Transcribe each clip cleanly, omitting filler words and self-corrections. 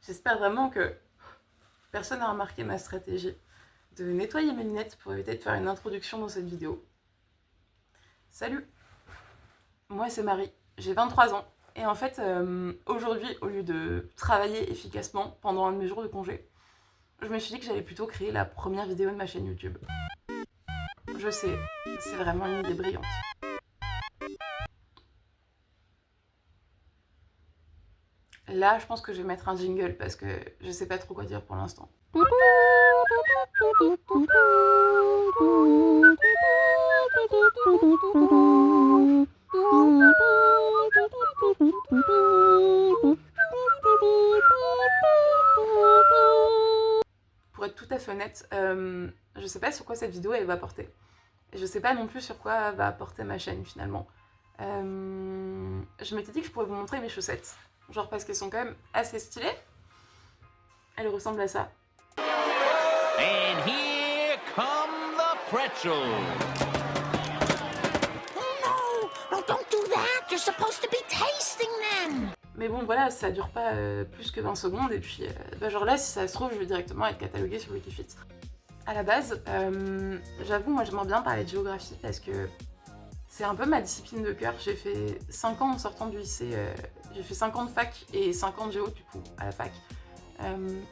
J'espère vraiment que personne n'a remarqué ma stratégie de nettoyer mes lunettes pour éviter de faire une introduction dans cette vidéo. Salut, moi c'est Marie, j'ai 23 ans et en fait aujourd'hui au lieu de travailler efficacement pendant un de mes jours de congé, je me suis dit que j'allais plutôt créer la première vidéo de ma chaîne YouTube. Je sais, c'est vraiment une idée brillante. Là, je pense que je vais mettre un jingle parce que je sais pas trop quoi dire pour l'instant. Pour être tout à fait honnête, je sais pas sur quoi cette vidéo elle va porter. Et je sais pas non plus sur quoi va porter ma chaîne finalement. Je m'étais dit que je pourrais vous montrer mes chaussettes. Genre parce qu'elles sont quand même assez stylées. Elles ressemblent à ça. And here come the pretzels. Oh no! No, don't do that! You're supposed to be tasting them! Mais bon voilà, ça dure pas plus que 20 secondes et puis genre là si ça se trouve je vais directement être cataloguée sur Wikifit. À la base, j'avoue moi j'aimerais bien parler de géographie parce que c'est un peu ma discipline de cœur. J'ai fait 5 ans en sortant du lycée, j'ai fait 5 ans de fac et 5 ans de géo du coup à la fac.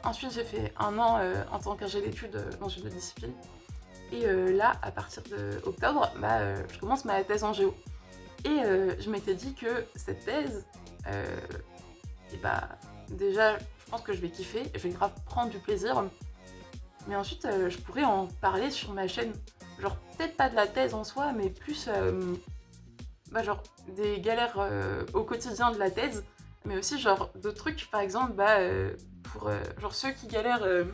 Ensuite j'ai fait un an en tant qu'ingé d'études dans une autre discipline. Et là, à partir d'octobre, je commence ma thèse en géo. Et je m'étais dit que cette thèse, et déjà, je pense que je vais kiffer, je vais grave prendre du plaisir. Mais ensuite, je pourrais en parler sur ma chaîne. Genre, peut-être pas de la thèse en soi, mais plus genre des galères au quotidien de la thèse. Mais aussi, genre, d'autres trucs, par exemple, pour genre ceux qui galèrent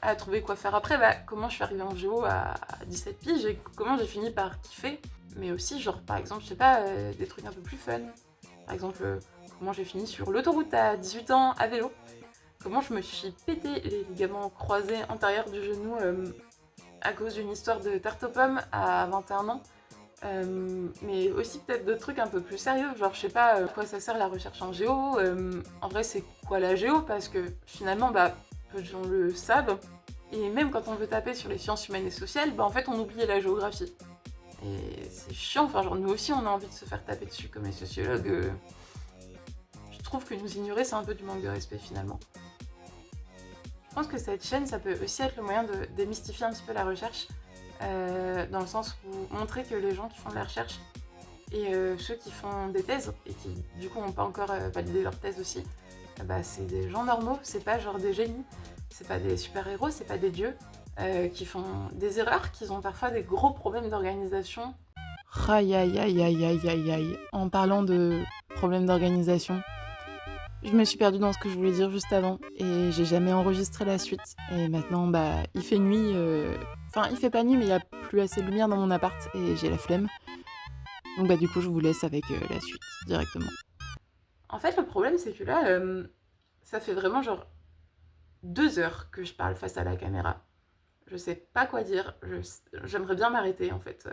à trouver quoi faire après, comment je suis arrivée en géo à 17 piges et comment j'ai fini par kiffer. Mais aussi, genre, par exemple, je sais pas, des trucs un peu plus fun. Par exemple, comment j'ai fini sur l'autoroute à 18 ans à vélo. Comment je me suis pété les ligaments croisés antérieurs du genou à cause d'une histoire de tarte aux pommes à 21 ans. Mais aussi peut-être d'autres trucs un peu plus sérieux, genre je sais pas à quoi ça sert la recherche en géo, en vrai c'est quoi la géo, parce que finalement peu de gens le savent, et même quand on veut taper sur les sciences humaines et sociales, en fait on oublie la géographie. Et c'est chiant, enfin genre nous aussi on a envie de se faire taper dessus comme les sociologues. Je trouve que nous ignorer c'est un peu du manque de respect finalement. Je pense que cette chaîne ça peut aussi être le moyen de démystifier un petit peu la recherche, dans le sens où montrer que les gens qui font de la recherche et ceux qui font des thèses et qui du coup n'ont pas encore validé leur thèse aussi, c'est des gens normaux, c'est pas genre des génies, c'est pas des super-héros, c'est pas des dieux qui font des erreurs, qui ont parfois des gros problèmes d'organisation. Aïe aïe aïe aïe aïe aïe aïe, en parlant de problèmes d'organisation, je me suis perdue dans ce que je voulais dire juste avant et j'ai jamais enregistré la suite. Et maintenant, il fait nuit. Enfin, il fait pas nuit, mais il y a plus assez de lumière dans mon appart et j'ai la flemme. Donc du coup, je vous laisse avec la suite directement. En fait, le problème, c'est que là, ça fait vraiment genre 2 heures que je parle face à la caméra. Je sais pas quoi dire. J'aimerais bien m'arrêter en fait.